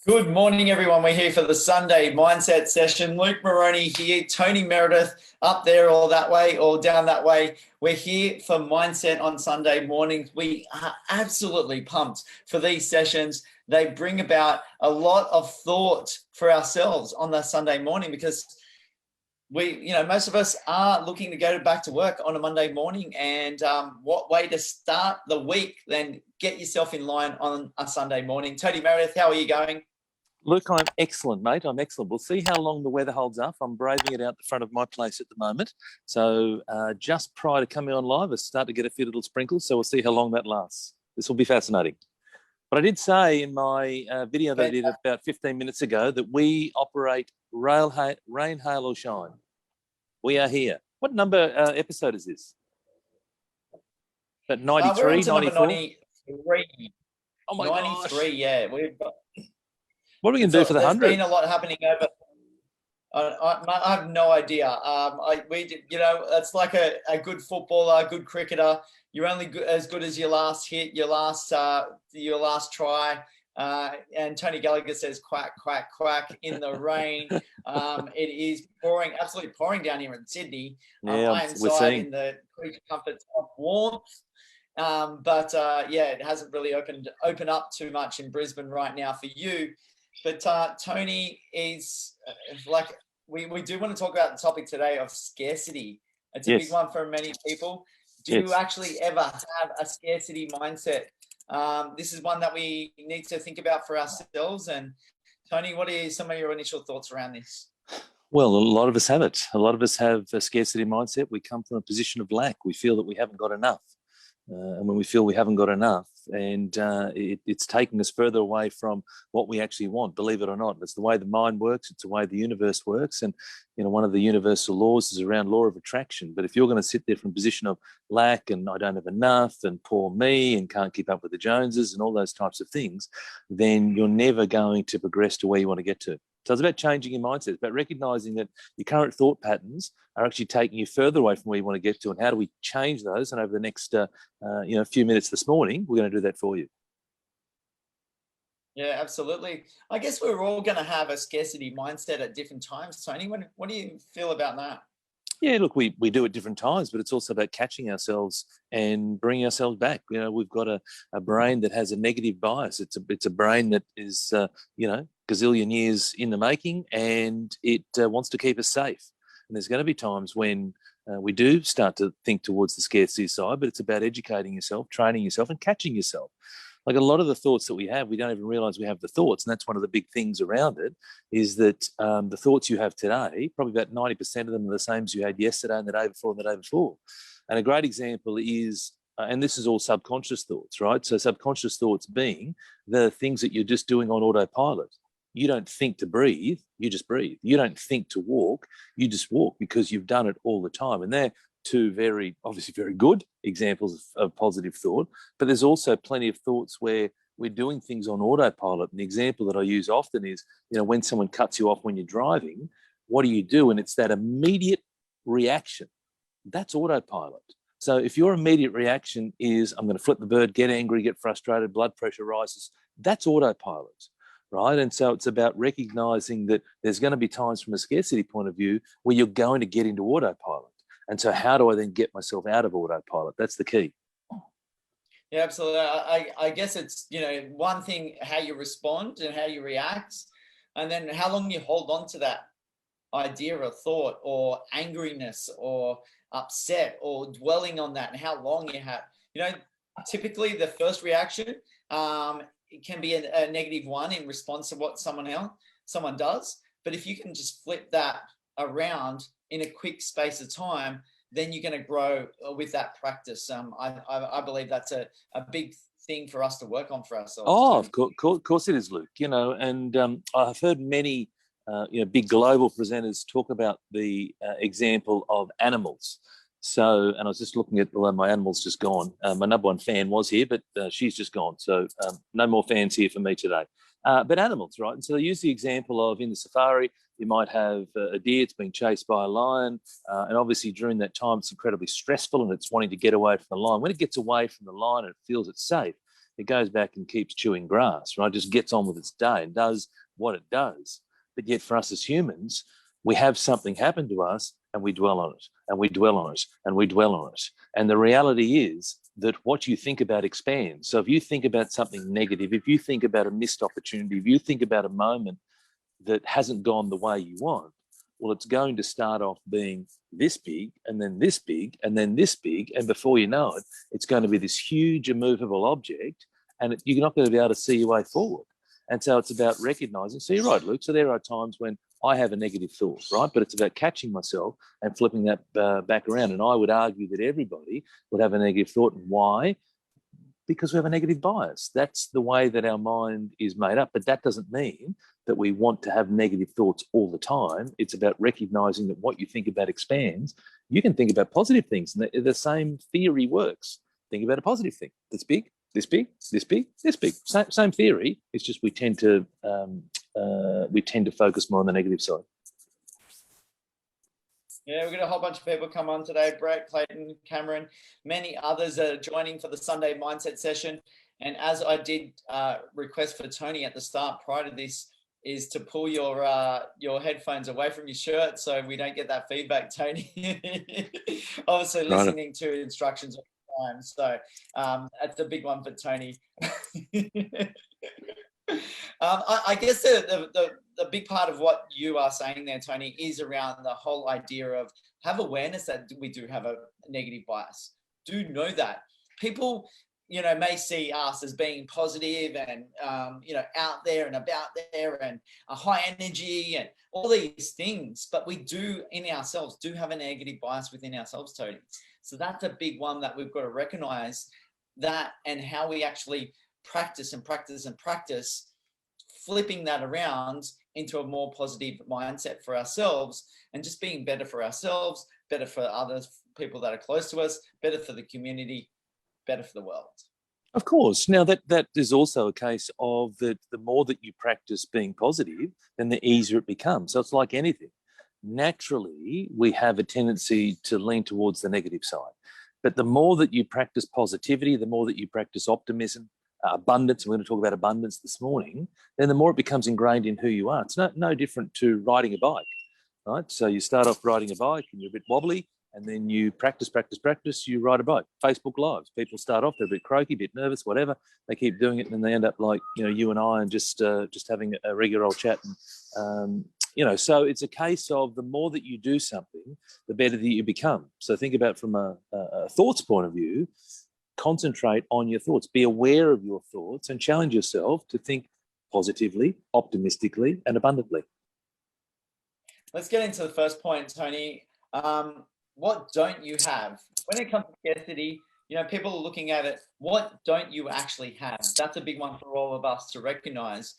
Good morning, everyone. We're here for the Sunday Mindset session. Luke Moroney here, Tony Meredith up there or that way or down that way. We're here for Mindset on Sunday mornings. We are absolutely pumped for these sessions. They bring about a lot of thought for ourselves on the Sunday morning because most of us are looking to go back to work on a Monday morning, and what way to start the week than get yourself in line on a Sunday morning. Tony Meredith, how are you going? Look, I'm excellent, mate. I'm excellent. We'll see how long the weather holds up. I'm braving it out the front of my place at the moment. So just prior to coming on live, I start to get a few little sprinkles. So we'll see how long that lasts. This will be fascinating. But I did say in my video that I did about 15 minutes ago that we operate rain, hail or shine. We are here. What number episode is this? About 93, we're on to 94? Number 93. Oh my 93, gosh. Yeah. What are we going to do for the 100? There's been a lot happening over. I have no idea. It's like a good footballer, a good cricketer. You're only as good as your last hit, your last try. And Tony Gallagher says, "Quack, quack, quack" in the rain. It is pouring, absolutely pouring down here in Sydney. Yeah, I am inside in the creature comforts of warmth. It hasn't really opened up too much in Brisbane right now for you. But Tony is we do want to talk about the topic today of scarcity. It's a big one for many people. Do you actually ever have a scarcity mindset? This is one that we need to think about for ourselves. And Tony, what are some of your initial thoughts around this? Well, a lot of us have it. A lot of us have a scarcity mindset. We come from a position of lack. We feel that we haven't got enough. And when we feel we haven't got enough, and it's taking us further away from what we actually want, believe it or not. It's the way the mind works. It's the way the universe works. And, one of the universal laws is around law of attraction. But if you're going to sit there from a position of lack and I don't have enough and poor me and can't keep up with the Joneses and all those types of things, then you're never going to progress to where you want to get to. So it's about changing your mindset. It's about recognizing that your current thought patterns are actually taking you further away from where you want to get to, and how do we change those? And over the next few minutes this morning, we're going to do that for you. Yeah, absolutely. I guess we're all going to have a scarcity mindset at different times. Tony, what do you feel about that? Yeah, look, we do at different times, but it's also about catching ourselves and bringing ourselves back. We've got a brain that has a negative bias. It's a brain that is, gazillion years in the making, and it wants to keep us safe. And there's going to be times when we do start to think towards the scarcity side, but it's about educating yourself, training yourself, and catching yourself. Like a lot of the thoughts that we have, we don't even realize we have the thoughts. And that's one of the big things around it, is that the thoughts you have today, probably about 90% of them are the same as you had yesterday and the day before and the day before. And a great example is, and this is all subconscious thoughts, right? So subconscious thoughts being the things that you're just doing on autopilot. You don't think to breathe, you just breathe. You don't think to walk, you just walk because you've done it all the time. And they're two obviously very good examples of positive thought, but there's also plenty of thoughts where we're doing things on autopilot. And the example that I use often is, when someone cuts you off when you're driving, what do you do? And it's that immediate reaction. That's autopilot. So if your immediate reaction is, I'm going to flip the bird, get angry, get frustrated, blood pressure rises, that's autopilot. Right. And so it's about recognizing that there's going to be times from a scarcity point of view where you're going to get into autopilot. And so how do I then get myself out of autopilot? That's the key. Yeah, absolutely. I guess it's, one thing, how you respond and how you react, and then how long you hold on to that idea or thought or angriness or upset or dwelling on that, and how long you have. Typically the first reaction, it can be a negative one in response to what someone does. But if you can just flip that around in a quick space of time, then you're going to grow with that practice. I believe that's a big thing for us to work on for ourselves. Oh, of course it is, Luke. And I've heard many big global presenters talk about the example of animals. So, and I was just looking at, my animal's just gone. My number one fan was here, but she's just gone. So no more fans here for me today. But animals, right? And so they use the example of in the safari, you might have a deer, it's being chased by a lion. And obviously during that time, it's incredibly stressful and it's wanting to get away from the lion. When it gets away from the lion and it feels it's safe, it goes back and keeps chewing grass, right? Just gets on with its day and does what it does. But yet for us as humans, we have something happen to us and we dwell on it and we dwell on it and we dwell on it. And the reality is that what you think about expands. So if you think about something negative, if you think about a missed opportunity, if you think about a moment that hasn't gone the way you want, well, it's going to start off being this big and then this big and then this big. And before you know it, it's going to be this huge immovable object and you're not going to be able to see your way forward. And so it's about recognizing. So you're right, Luke. So there are times when I have a negative thought, right? But it's about catching myself and flipping that back around. And I would argue that everybody would have a negative thought. And why? Because we have a negative bias. That's the way that our mind is made up. But that doesn't mean that we want to have negative thoughts all the time. It's about recognizing that what you think about expands. You can think about positive things, and the same theory works. Think about a positive thing that's big, this big, this big, this big. Same theory. It's just we tend to focus more on the negative side. Yeah, we've got a whole bunch of people come on today. Brett, Clayton, Cameron, many others are joining for the Sunday Mindset session. And as I did request for Tony at the start prior to this, is to pull your headphones away from your shirt so we don't get that feedback, Tony. Obviously listening to instructions all the time. So that's a big one for Tony. I guess the big part of what you are saying there, Tony, is around the whole idea of have awareness that we do have a negative bias. Do know that. People, may see us as being positive and, out there and about there and a high energy and all these things, but we do in ourselves do have a negative bias within ourselves, Tony. So that's a big one that we've got to recognize that and how we actually practice and practice and practice flipping that around into a more positive mindset for ourselves and just being better for ourselves, better for others, people that are close to us, better for the community, better for the world. Of course. Now, that is also a case of the more that you practice being positive, then the easier it becomes. So it's like anything. Naturally, we have a tendency to lean towards the negative side. But the more that you practice positivity, the more that you practice optimism, abundance, we're going to talk about abundance this morning, then the more it becomes ingrained in who you are. It's no different to riding a bike, right? So you start off riding a bike and you're a bit wobbly, and then you practice, you ride a bike. Facebook Lives, people start off, they're a bit croaky, a bit nervous, whatever. They keep doing it and then they end up like, you and I and just having a regular old chat. And, so it's a case of the more that you do something, the better that you become. So think about from a thoughts point of view, concentrate on your thoughts, be aware of your thoughts and challenge yourself to think positively, optimistically and abundantly. Let's get into the first point, Tony. What don't you have? When it comes to scarcity, people are looking at it. What don't you actually have? That's a big one for all of us to recognize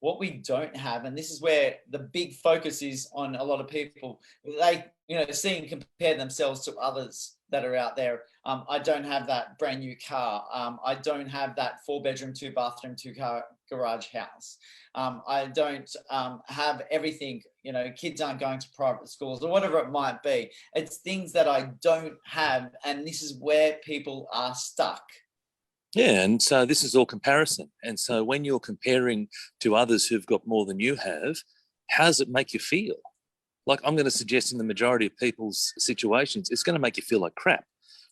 what we don't have. And this is where the big focus is on a lot of people. They, see and compare themselves to others that are out there. I don't have that brand new car. I don't have that 4-bedroom, 2-bathroom, 2-car garage house. I don't have everything, kids aren't going to private schools or whatever it might be. It's things that I don't have. And this is where people are stuck. Yeah, and so this is all comparison. And so when you're comparing to others who've got more than you have, how does it make you feel? Like I'm going to suggest in the majority of people's situations, it's going to make you feel like crap,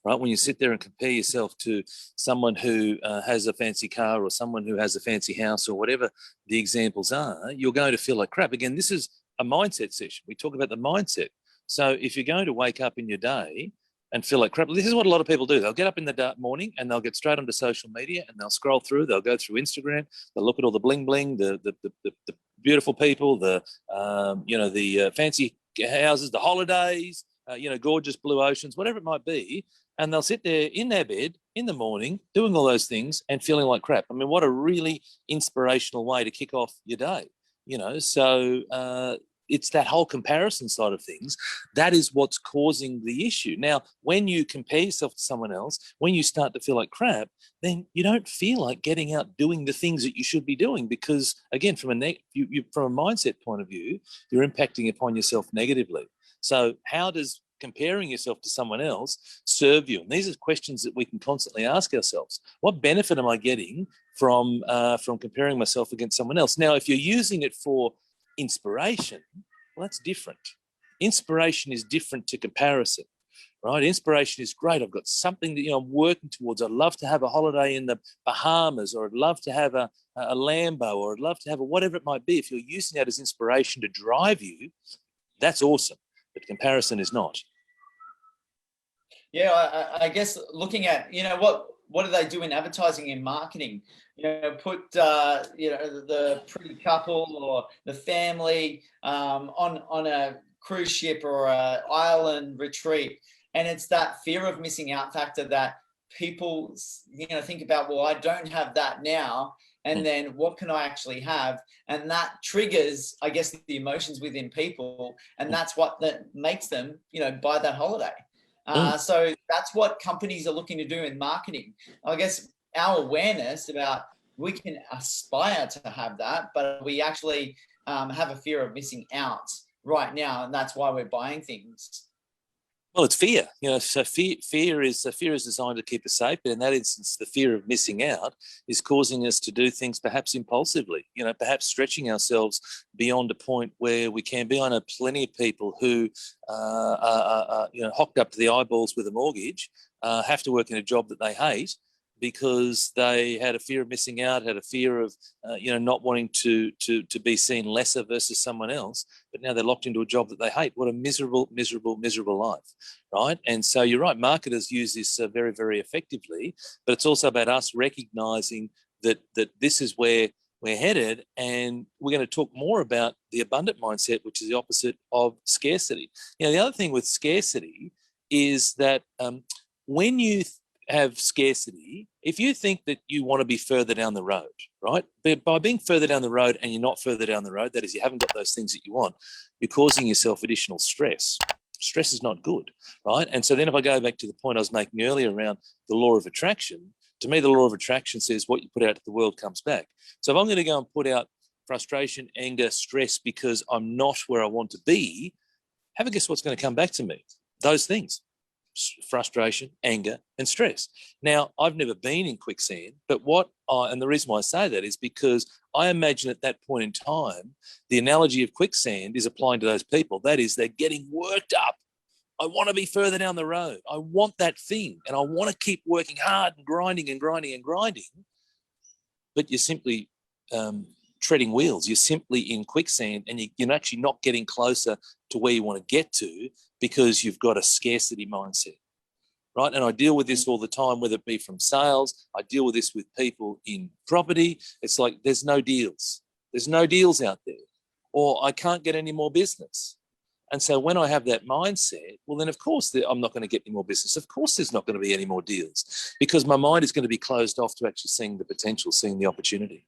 right? When you sit there and compare yourself to someone who has a fancy car or someone who has a fancy house or whatever the examples are, you're going to feel like crap. Again, this is a mindset session. We talk about the mindset. So if you're going to wake up in your day and feel like crap, this is what a lot of people do. They'll get up in the morning and they'll get straight onto social media and they'll scroll through. They'll go through Instagram. They'll look at all the bling bling, the beautiful people, the fancy houses, the holidays, gorgeous blue oceans, whatever it might be. And they'll sit there in their bed in the morning doing all those things and feeling like crap. I mean, what a really inspirational way to kick off your day, So it's that whole comparison side of things. That is what's causing the issue. Now, when you compare yourself to someone else, when you start to feel like crap, then you don't feel like getting out doing the things that you should be doing because, again, from a mindset point of view, you're impacting upon yourself negatively. So how does comparing yourself to someone else serve you? And these are questions that we can constantly ask ourselves. What benefit am I getting from comparing myself against someone else? Now, if you're using it for inspiration, well, that's different. Inspiration is different to comparison, right? Inspiration is great. I've got something that I'm working towards. I'd love to have a holiday in the Bahamas, or I'd love to have a Lambo, or I'd love to have whatever it might be. If you're using that as inspiration to drive you, that's awesome. But comparison is not. Yeah, I guess looking at, what do they do in advertising and marketing? Put the pretty couple or the family on a cruise ship or an island retreat, and it's that fear of missing out factor that people think about. Well, I don't have that now, and then what can I actually have? And that triggers, I guess, the emotions within people, and that's what that makes them buy that holiday. So that's what companies are looking to do in marketing. I guess our awareness about, we can aspire to have that, but we actually have a fear of missing out right now, and that's why we're buying things. Well, it's fear, so fear is designed to keep us safe, but in that instance, the fear of missing out is causing us to do things perhaps impulsively, perhaps stretching ourselves beyond a point where we can be. I know plenty of people who are hocked up to the eyeballs with a mortgage, have to work in a job that they hate because they had a fear of missing out, had a fear of not wanting to be seen lesser versus someone else, but now they're locked into a job that they hate. What a miserable life, right? And so you're right, marketers use this very, very effectively, but it's also about us recognising that this is where we're headed, and we're going to talk more about the abundant mindset, which is the opposite of scarcity. The other thing with scarcity is that when you have scarcity, if you think that you want to be further down the road, right? But by being further down the road and you're not further down the road, that is, you haven't got those things that you want, you're causing yourself additional stress. Stress is not good, right? And so then if I go back to the point I was making earlier around the law of attraction, to me, the law of attraction says what you put out to the world comes back. So if I'm going to go and put out frustration, anger, stress because I'm not where I want to be, have a guess what's going to come back to me? Those things. Frustration, anger, and stress. Now, I've never been in quicksand, but and the reason why I say that is because I imagine at that point in time, the analogy of quicksand is applying to those people. That is, they're getting worked up. I want to be further down the road. I want that thing, and I want to keep working hard and grinding and grinding and grinding, but you're simply treading wheels. You're simply in quicksand, and you're actually not getting closer to where you want to get to because you've got a scarcity mindset, right? And I deal with this all the time, whether it be from sales. I deal with this with people in property. It's like there's no deals. There's no deals out there, or I can't get any more business. And so when I have that mindset, well, then of course I'm not going to get any more business. Of course there's not going to be any more deals because my mind is going to be closed off to actually seeing the potential, seeing the opportunity.